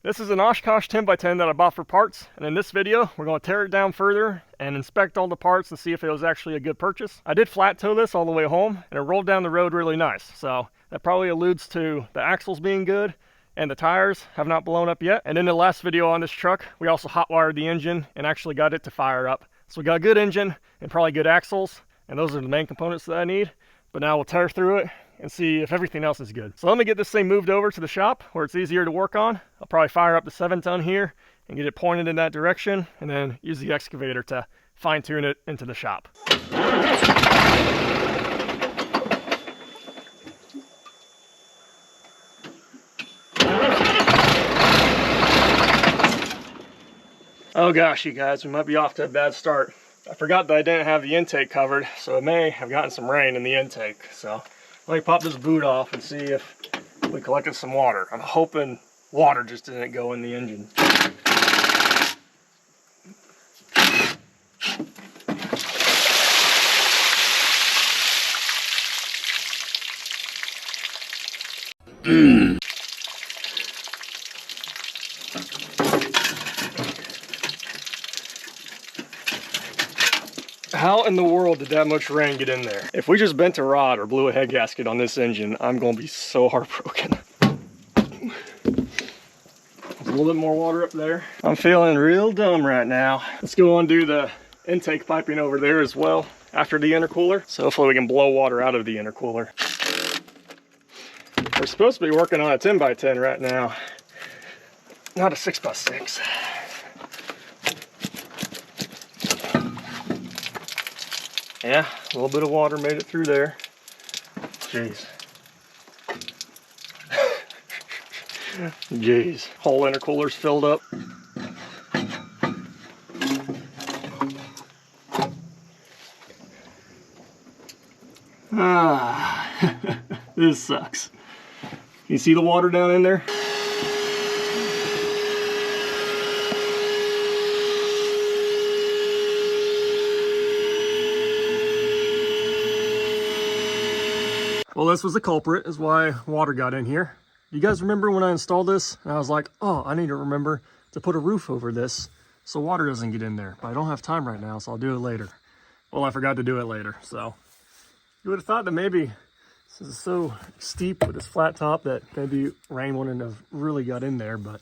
This is an Oshkosh 10x10 that I bought for parts, and in this video we're going to tear it down further and inspect all the parts and see if it was actually a good purchase. I did flat tow this all the way home and it rolled down the road really nice, so that probably alludes to the axles being good and the tires have not blown up yet. And in the last video on this truck we also hot wired the engine and actually got it to fire up. So we got a good engine and probably good axles, and those are the main components that I need. But now we'll tear through it and see if everything else is good. So let me get this thing moved over to the shop where it's easier to work on. I'll probably fire up the 7-ton here and get it pointed in that direction, and then use the excavator to fine tune it into the shop. Oh gosh, you guys, we might be off to a bad start. I forgot that I didn't have the intake covered, so it may have gotten some rain in the intake. So let me pop this boot off and see if we collected some water. I'm hoping water just didn't go in the engine. How in the world did that much rain get in there? If we just bent a rod or blew a head gasket on this engine, I'm going to be so heartbroken. There's a little bit more water up there. I'm feeling real dumb right now. Let's go undo the intake piping over there as well after the intercooler. So hopefully we can blow water out of the intercooler. We're supposed to be working on a 10x10 right now, not a 6x6. Yeah, a little bit of water made it through there. Jeez. Jeez. Whole intercooler's filled up. This sucks. You see the water down in there? Well, this was the culprit, is why water got in here. You guys remember when I installed this? And I was like, oh, I need to remember to put a roof over this so water doesn't get in there. But I don't have time right now, so I'll do it later. Well, I forgot to do it later, so. You would have thought that maybe this is so steep with this flat top that maybe rain wouldn't have really got in there, but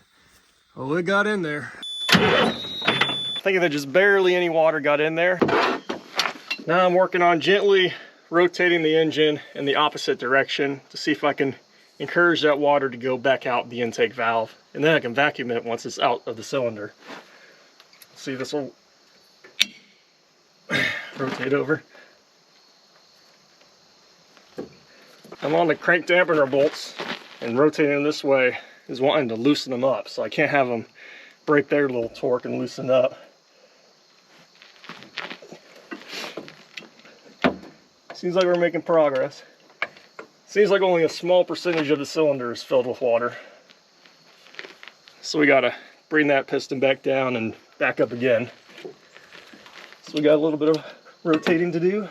oh, it got in there. I think that just barely any water got in there. Now I'm working on gently rotating the engine in the opposite direction to see if I can encourage that water to go back out the intake valve, and then I can vacuum it once it's out of the cylinder. See, this will rotate over. I'm on the crank dampener bolts, and rotating them this way is wanting to loosen them up, so I can't have them break their little torque and loosen up. Seems like we're making progress. Seems like only a small percentage of the cylinder is filled with water. So we gotta bring that piston back down and back up again. So we got a little bit of rotating to do.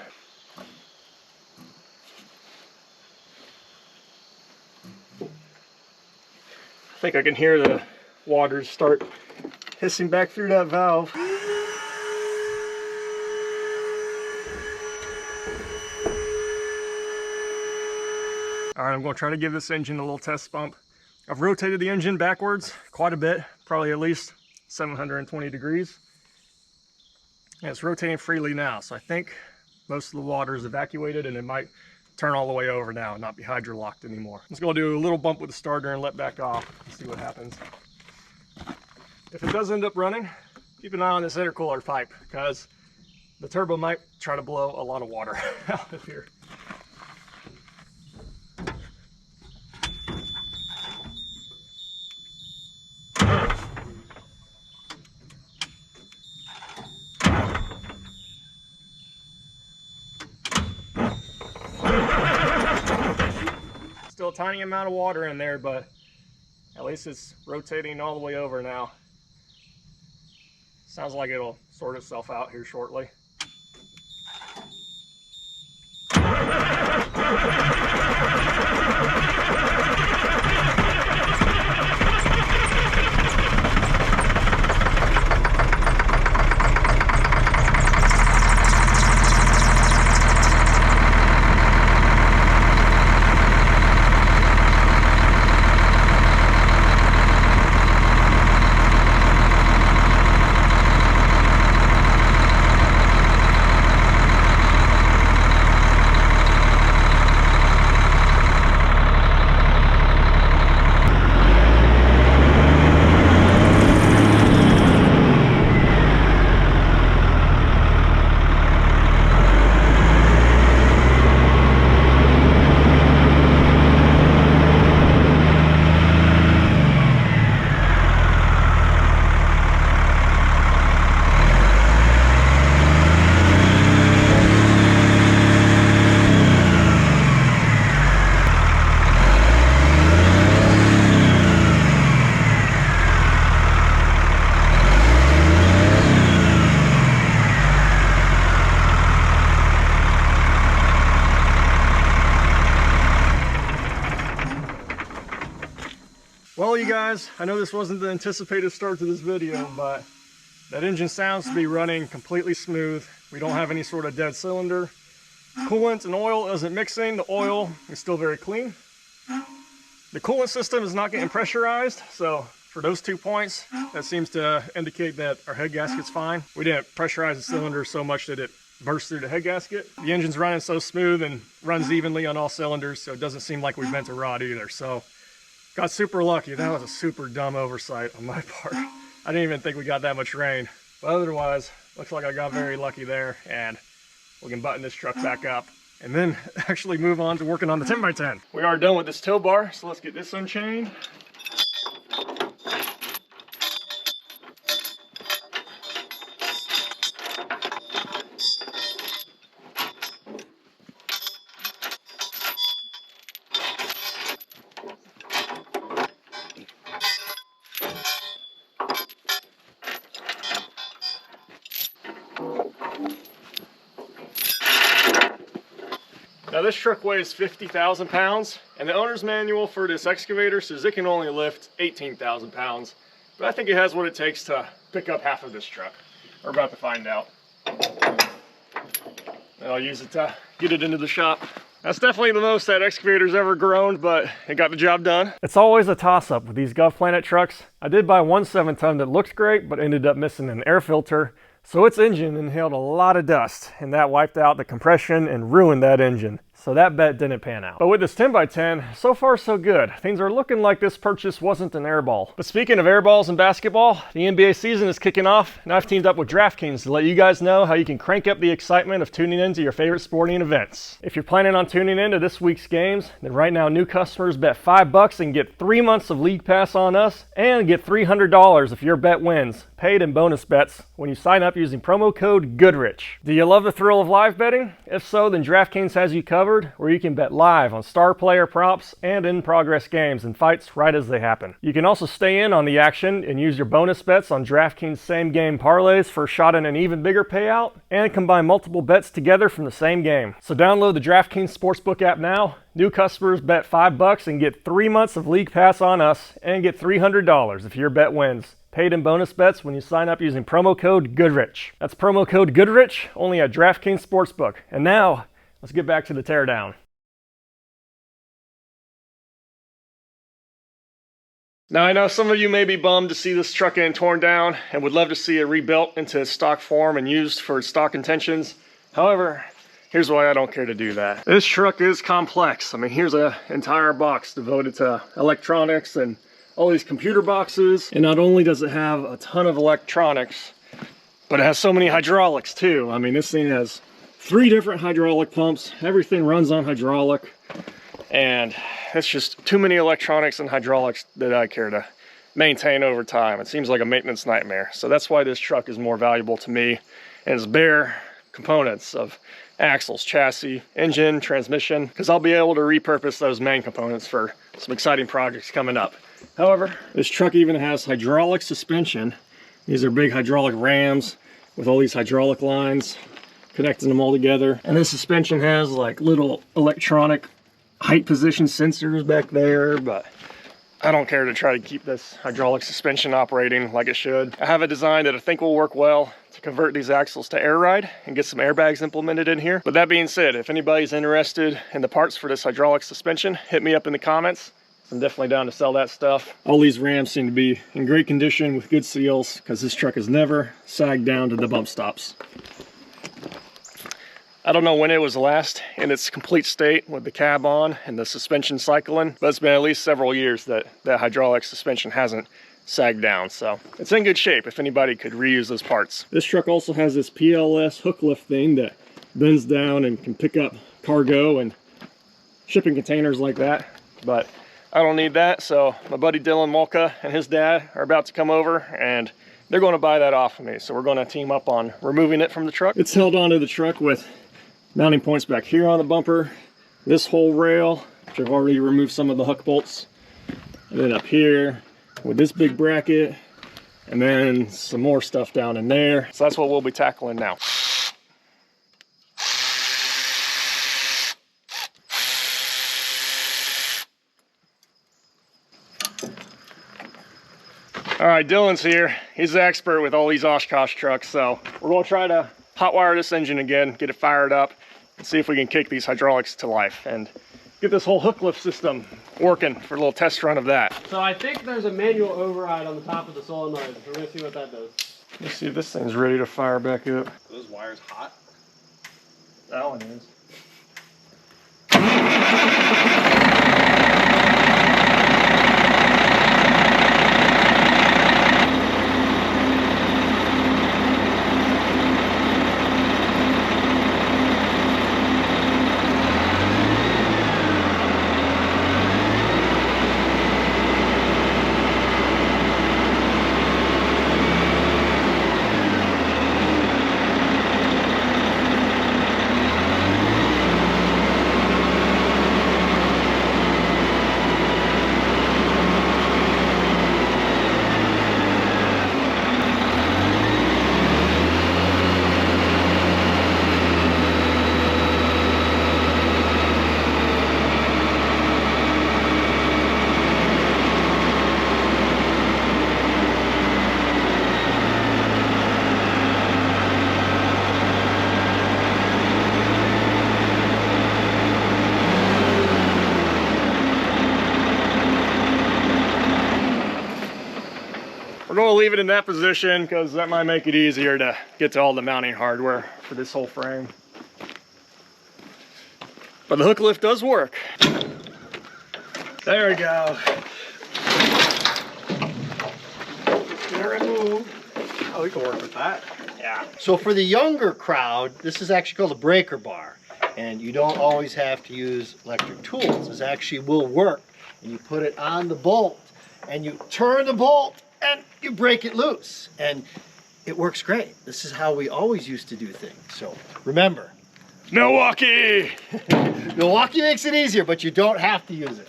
I think I can hear the water start hissing back through that valve. Alright, I'm going to try to give this engine a little test bump. I've rotated the engine backwards quite a bit, probably at least 720 degrees. And it's rotating freely now, so I think most of the water is evacuated and it might turn all the way over now and not be hydrolocked anymore. Let's go do a little bump with the starter and let back off and see what happens. If it does end up running, keep an eye on this intercooler pipe, because the turbo might try to blow a lot of water out of here. Still a tiny amount of water in there, but at least it's rotating all the way over now. Sounds like it'll sort itself out here shortly. guys, I know this wasn't the anticipated start to this video, but that engine sounds to be running completely smooth. We don't have any sort of dead cylinder. Coolant and oil isn't mixing. The oil is still very clean. The coolant system is not getting pressurized, so for those 2 points, that seems to indicate that our head gasket's fine. We didn't pressurize the cylinder so much that it burst through the head gasket. The engine's running so smooth and runs evenly on all cylinders, so it doesn't seem like we bent a rod either. So got super lucky. That was a super dumb oversight on my part. I didn't even think we got that much rain. But otherwise, looks like I got very lucky there, and we can button this truck back up and then actually move on to working on the 10x10. We are done with this tow bar, so let's get this unchained. Now this truck weighs 50,000 pounds, and the owner's manual for this excavator says it can only lift 18,000 pounds. But I think it has what it takes to pick up half of this truck. We're about to find out. And I'll use it to get it into the shop. That's definitely the most that excavator's ever groaned, but it got the job done. It's always a toss-up with these GovPlanet trucks. I did buy one 7-ton that looked great, but ended up missing an air filter. So its engine inhaled a lot of dust, and that wiped out the compression and ruined that engine. So that bet didn't pan out. But with this 10x10, so far so good. Things are looking like this purchase wasn't an airball. But speaking of airballs and basketball, the NBA season is kicking off, and I've teamed up with DraftKings to let you guys know how you can crank up the excitement of tuning into your favorite sporting events. If you're planning on tuning into this week's games, then right now new customers bet $5 and get 3 months of League Pass on us, and get $300 if your bet wins, paid in bonus bets, when you sign up using promo code GOODRICH. Do you love the thrill of live betting? If so, then DraftKings has you covered, where you can bet live on star player props and in-progress games and fights right as they happen. You can also stay in on the action and use your bonus bets on DraftKings same-game parlays for a shot at an even bigger payout, and combine multiple bets together from the same game. So download the DraftKings Sportsbook app now. New customers bet $5 and get 3 months of League Pass on us, and get $300 if your bet wins, paid in bonus bets when you sign up using promo code GOODRICH. That's promo code GOODRICH only at DraftKings Sportsbook. And now, let's get back to the teardown. Now I know some of you may be bummed to see this truck getting torn down and would love to see it rebuilt into its stock form and used for its stock intentions. However, here's why I don't care to do that. This truck is complex. I mean, here's an entire box devoted to electronics and all these computer boxes. And not only does it have a ton of electronics, but it has so many hydraulics too. I mean, this thing has 3 different hydraulic pumps. Everything runs on hydraulic, and it's just too many electronics and hydraulics that I care to maintain over time. It seems like a maintenance nightmare. So that's why this truck is more valuable to me, and it's bare components of axles, chassis, engine, transmission, because I'll be able to repurpose those main components for some exciting projects coming up. However, this truck even has hydraulic suspension. These are big hydraulic rams with all these hydraulic lines connecting them all together. And this suspension has like little electronic height position sensors back there, but I don't care to try to keep this hydraulic suspension operating like it should. I have a design that I think will work well to convert these axles to air ride and get some airbags implemented in here. But that being said, if anybody's interested in the parts for this hydraulic suspension, hit me up in the comments. I'm definitely down to sell that stuff. All these rams seem to be in great condition with good seals, because this truck has never sagged down to the bump stops. I don't know when it was last in its complete state with the cab on and the suspension cycling, but it's been at least several years that that hydraulic suspension hasn't sagged down. So it's in good shape if anybody could reuse those parts. This truck also has this PLS hook lift thing that bends down and can pick up cargo and shipping containers like that. But I don't need that, so my buddy Dylan Molka and his dad are about to come over, and they're going to buy that off of me. So we're going to team up on removing it from the truck. It's held onto the truck with mounting points back here on the bumper, this whole rail, which I've already removed some of the huck bolts, and then up here with this big bracket, and then some more stuff down in there. So that's what we'll be tackling now. All right, Dylan's here. He's the expert with all these Oshkosh trucks, so we're gonna try to hotwire this engine again, get it fired up, and see if we can kick these hydraulics to life and get this whole hook lift system working for a little test run of that. So I think there's a manual override on the top of the solenoid. We're gonna see what that does. Let's see if this thing's ready to fire back up. Are those wires hot? That one is. We're going to leave it in that position because that might make it easier to get to all the mounting hardware for this whole frame. But the hook lift does work. There we go. Oh, we can work with that. Yeah. So for the younger crowd, this is actually called a breaker bar. And you don't always have to use electric tools. This actually will work. And you put it on the bolt and you turn the bolt and you break it loose. And it works great. This is how we always used to do things. So remember, Milwaukee! Milwaukee makes it easier, but you don't have to use it.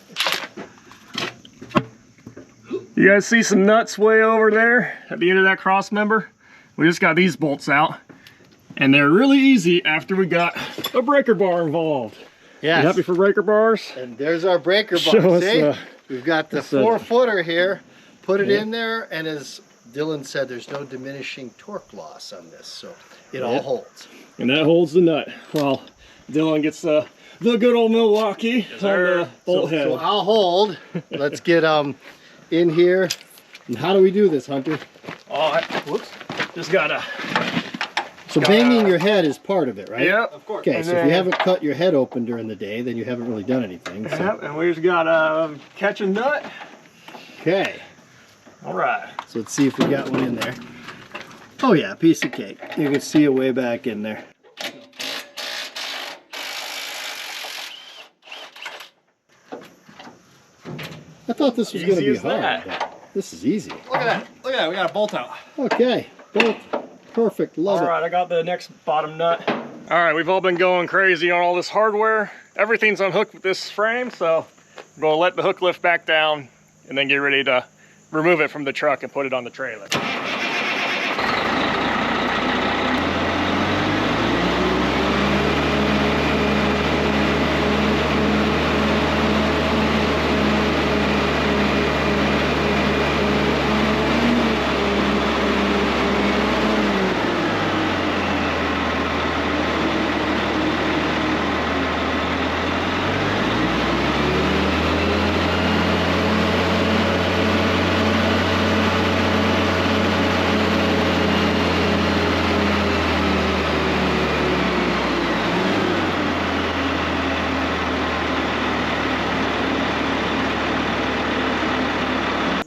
You guys see some nuts way over there at the end of that cross member? We just got these bolts out. And they're really easy after we got a breaker bar involved. Yes. You happy for breaker bars? And there's our breaker bar. Show us, See? We've got the 4-footer here. Put it in there, and as Dylan said, there's no diminishing torque loss on this, so it all holds. And that holds the nut. Well, Dylan gets the good old Milwaukee on the bolt head. So I'll hold. Let's get in here. And how do we do this, Hunter? Oh, whoops. Just gotta. So banging your head is part of it, right? Yep. Of course. Okay, so if you haven't cut your head open during the day, then you haven't really done anything. So. Yep, and we just gotta catch a nut. Okay. All right. So let's see if we got one in there. Oh yeah, piece of cake. You can see it way back in there. I thought this was going to be hard. But this is easy. Look at that. Look at that. We got a bolt out. Okay, both perfect. Love it. All right, I got the next bottom nut. All right, we've all been going crazy on all this hardware. Everything's unhooked with this frame, so we're going to let the hook lift back down and then get ready to remove it from the truck and put it on the trailer.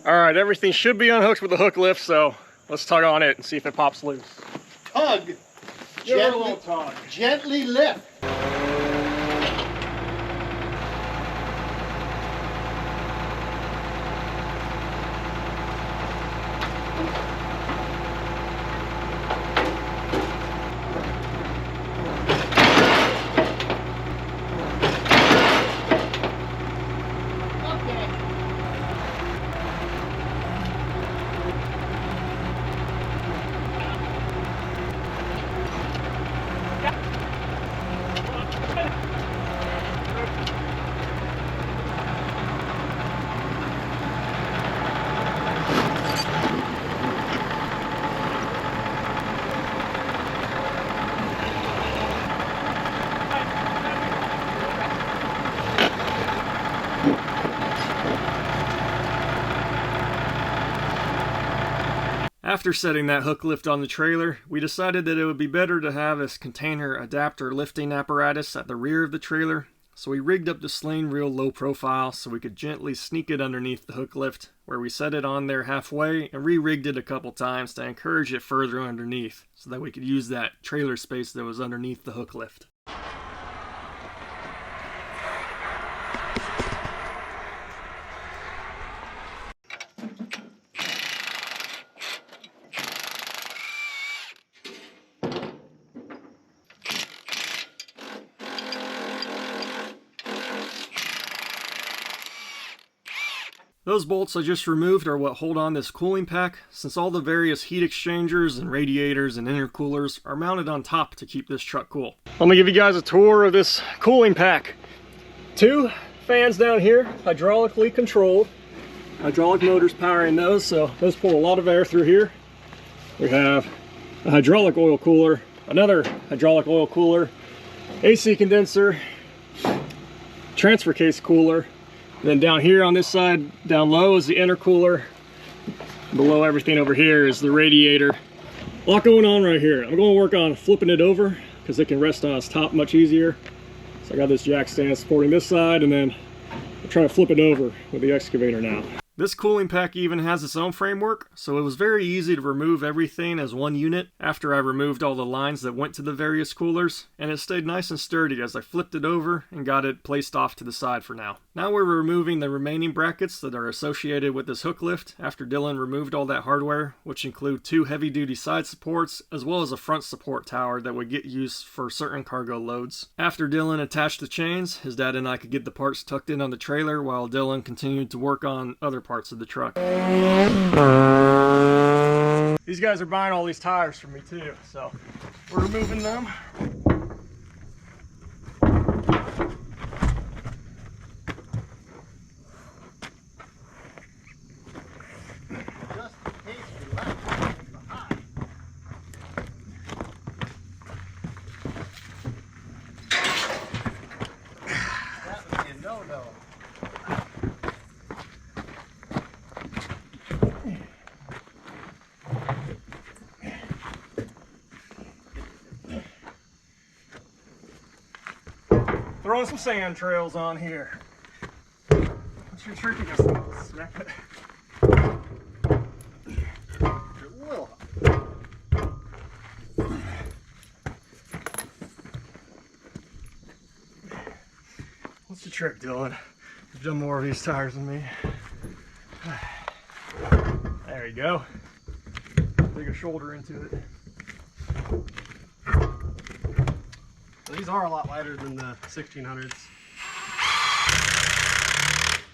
All right, everything should be unhooked with the hook lift, so let's tug on it and see if it pops loose. Tug. Give it a little tug. Gently lift. After setting that hook lift on the trailer, we decided that it would be better to have this container adapter lifting apparatus at the rear of the trailer. So we rigged up the sling real low profile so we could gently sneak it underneath the hook lift, where we set it on there halfway and re-rigged it a couple times to encourage it further underneath so that we could use that trailer space that was underneath the hook lift. Those bolts I just removed are what hold on this cooling pack, since all the various heat exchangers and radiators and intercoolers are mounted on top to keep this truck cool. Let me give you guys a tour of this cooling pack. 2 fans down here, hydraulically controlled. Hydraulic motors powering those, so those pull a lot of air through here. We have a hydraulic oil cooler, another hydraulic oil cooler, AC condenser, transfer case cooler. And then down here on this side, down low, is the intercooler. Below everything over here is the radiator. A lot going on right here. I'm going to work on flipping it over because it can rest on its top much easier. So I got this jack stand supporting this side, and then I'm trying to flip it over with the excavator now. This cooling pack even has its own framework, so it was very easy to remove everything as one unit after I removed all the lines that went to the various coolers, and it stayed nice and sturdy as I flipped it over and got it placed off to the side for now. Now we're removing the remaining brackets that are associated with this hook lift after Dylan removed all that hardware, which include 2 heavy-duty side supports as well as a front support tower that would get used for certain cargo loads. After Dylan attached the chains, his dad and I could get the parts tucked in on the trailer while Dylan continued to work on other parts of the truck. These guys are buying all these tires from me too, so we're removing them. Throwing some sand trails on here. What's your trickiness? Smack it. What's the trick, Dylan? You've done more of these tires than me. There you go. Dig a shoulder into it. These are a lot lighter than the 1600s.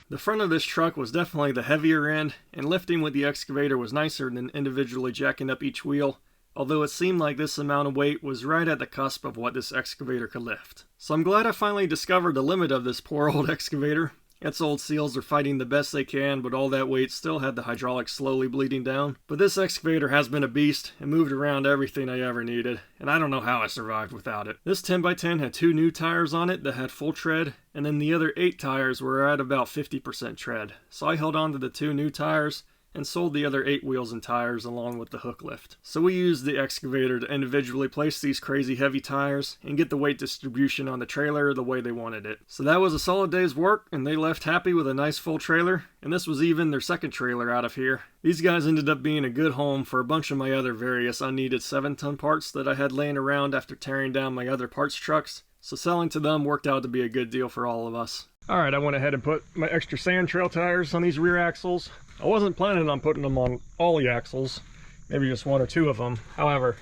The front of this truck was definitely the heavier end, and lifting with the excavator was nicer than individually jacking up each wheel, although it seemed like this amount of weight was right at the cusp of what this excavator could lift. So I'm glad I finally discovered the limit of this poor old excavator. Its old seals are fighting the best they can, but all that weight still had the hydraulics slowly bleeding down. But this excavator has been a beast and moved around everything I ever needed, and I don't know how I survived without it. This 10x10 had 2 new tires on it that had full tread, and then the other 8 tires were at about 50% tread. So I held on to the 2 new tires and sold the other 8 wheels and tires along with the hook lift. So we used the excavator to individually place these crazy heavy tires and get the weight distribution on the trailer the way they wanted it. So that was a solid day's work, and they left happy with a nice full trailer, and this was even their second trailer out of here. These guys ended up being a good home for a bunch of my other various unneeded 7-ton parts that I had laying around after tearing down my other parts trucks, so selling to them worked out to be a good deal for all of us. Alright, I went ahead and put my extra sand trail tires on these rear axles. I wasn't planning on putting them on all the axles, maybe just 1 or 2 of them. However,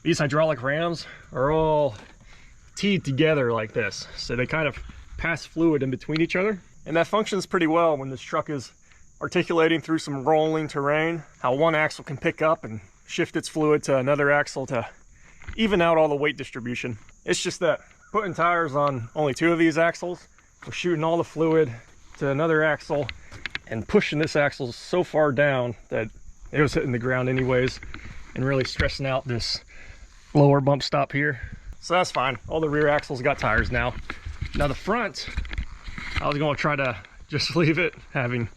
these hydraulic rams are all teed together like this, so they kind of pass fluid in between each other. And that functions pretty well when this truck is articulating through some rolling terrain, how one axle can pick up and shift its fluid to another axle to even out all the weight distribution. It's just that putting tires on only 2 of these axles, we're shooting all the fluid to another axle and pushing this axle so far down that it was hitting the ground anyways and really stressing out this lower bump stop here. So that's fine. All the rear axles got tires now. Now the front, I was going to try to just leave it having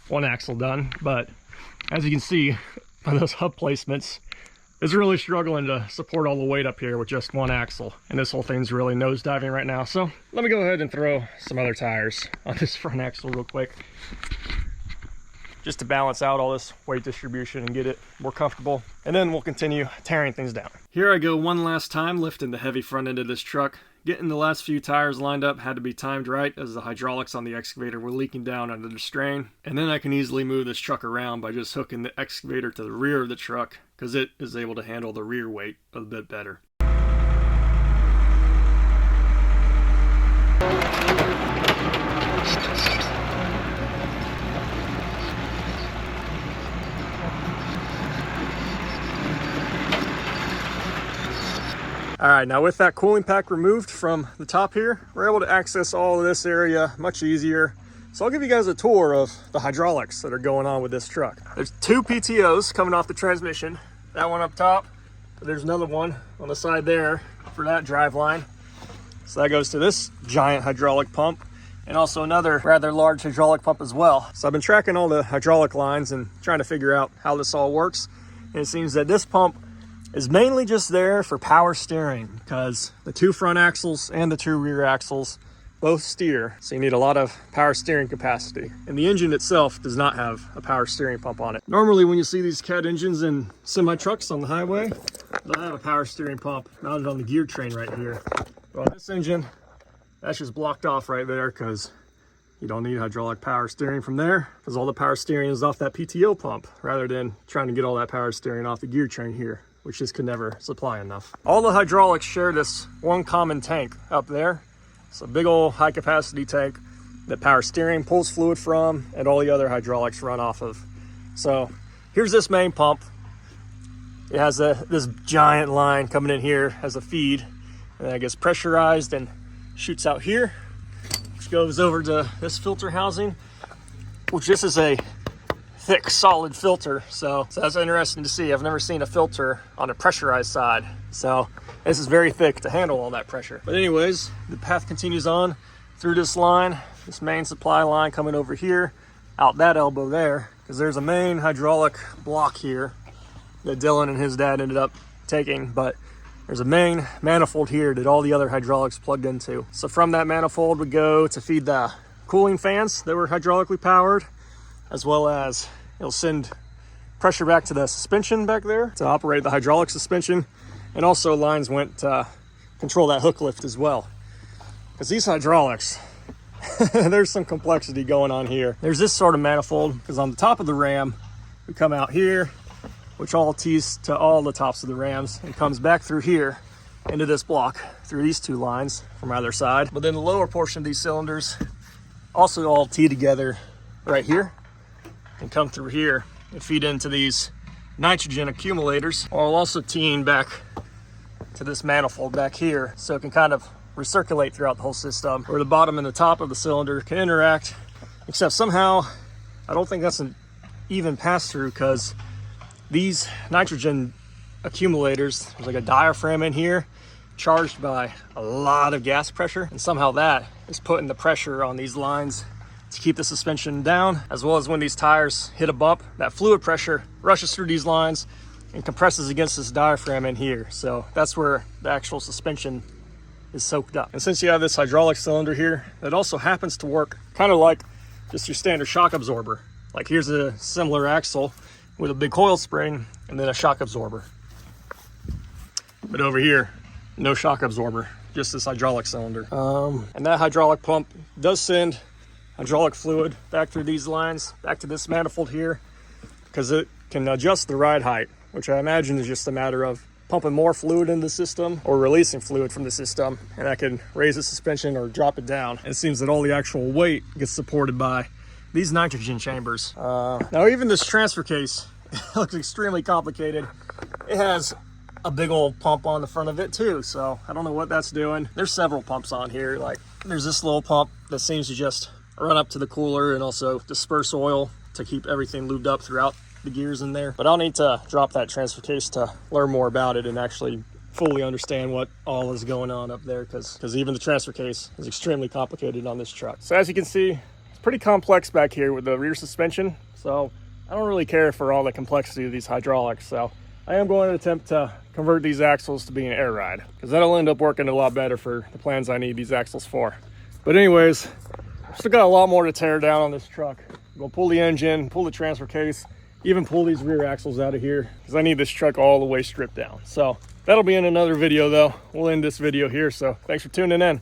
1 axle done, but as you can see, on those hub placements is really struggling to support all the weight up here with just one axle. And this whole thing's really nosediving right now. So let me go ahead and throw some other tires on this front axle real quick, just to balance out all this weight distribution and get it more comfortable. And then we'll continue tearing things down. Here I go one last time lifting the heavy front end of this truck. Getting the last few tires lined up had to be timed right, as the hydraulics on the excavator were leaking down under the strain. And then I can easily move this truck around by just hooking the excavator to the rear of the truck, because it is able to handle the rear weight a bit better. All right, now with that cooling pack removed from the top here, we're able to access all of this area much easier. So I'll give you guys a tour of the hydraulics that are going on with this truck. There's two PTOs coming off the transmission. That one up top, but there's another one on the side there for that drive line. So that goes to this giant hydraulic pump, and also another rather large hydraulic pump as well. So I've been tracking all the hydraulic lines and trying to figure out how this all works. And it seems that this pump is mainly just there for power steering, because the two front axles and the two rear axles both steer, so you need a lot of power steering capacity. And the engine itself does not have a power steering pump on it. Normally when you see these Cat engines in semi trucks on the highway, they'll have a power steering pump mounted on the gear train right here. Well, this engine, that's just blocked off right there, because you don't need hydraulic power steering from there, because all the power steering is off that PTO pump, rather than trying to get all that power steering off the gear train here, which just could never supply enough. All the hydraulics share this one common tank up there. It's a big old high capacity tank that power steering pulls fluid from, and all the other hydraulics run off of. So here's this main pump. It has this giant line coming in here as a feed, and then it gets pressurized and shoots out here, which goes over to this filter housing, which this is a thick solid filter, so that's interesting to see. I've never seen a filter on a pressurized side, so this is very thick to handle all that pressure. But anyways, the path continues on through this line, this main supply line coming over here, out that elbow there, because there's a main hydraulic block here that Dylan and his dad ended up taking, but there's a main manifold here that all the other hydraulics plugged into. So from that manifold would go to feed the cooling fans that were hydraulically powered, as well as it'll send pressure back to the suspension back there to operate the hydraulic suspension. And also lines went to control that hook lift as well. Because these hydraulics, there's some complexity going on here. There's this sort of manifold, because on the top of the ram, we come out here, which all tees to all the tops of the rams, and comes back through here into this block through these two lines from either side. But then the lower portion of these cylinders also all tee together right here, and come through here and feed into these nitrogen accumulators, while also teeing back to this manifold back here, so it can kind of recirculate throughout the whole system, where the bottom and the top of the cylinder can interact, except somehow I don't think that's an even pass through, because these nitrogen accumulators, there's like a diaphragm in here charged by a lot of gas pressure, and somehow that is putting the pressure on these lines to keep the suspension down, as well as when these tires hit a bump, that fluid pressure rushes through these lines and compresses against this diaphragm in here. So that's where the actual suspension is soaked up. And since you have this hydraulic cylinder here, that also happens to work kind of like just your standard shock absorber. Like here's a similar axle with a big coil spring and then a shock absorber. But over here, no shock absorber, just this hydraulic cylinder. And that hydraulic pump does send hydraulic fluid back through these lines, back to this manifold here, because it can adjust the ride height, which I imagine is just a matter of pumping more fluid into the system or releasing fluid from the system, and that can raise the suspension or drop it down. It seems that all the actual weight gets supported by these nitrogen chambers. Now even this transfer case looks extremely complicated. It has a big old pump on the front of it too, so I don't know what that's doing. There's several pumps on here. Like there's this little pump that seems to just run up to the cooler and also disperse oil to keep everything lubed up throughout the gears in there. But I'll need to drop that transfer case to learn more about it and actually fully understand what all is going on up there, because even the transfer case is extremely complicated on this truck. So as you can see, it's pretty complex back here with the rear suspension. So I don't really care for all the complexity of these hydraulics, so I am going to attempt to convert these axles to being air ride, because that'll end up working a lot better for the plans I need these axles for. But anyways, still got a lot more to tear down on this truck. I'm gonna pull the engine, pull the transfer case, even pull these rear axles out of here, because I need this truck all the way stripped down. So that'll be in another video though. We'll end this video here, so thanks for tuning in.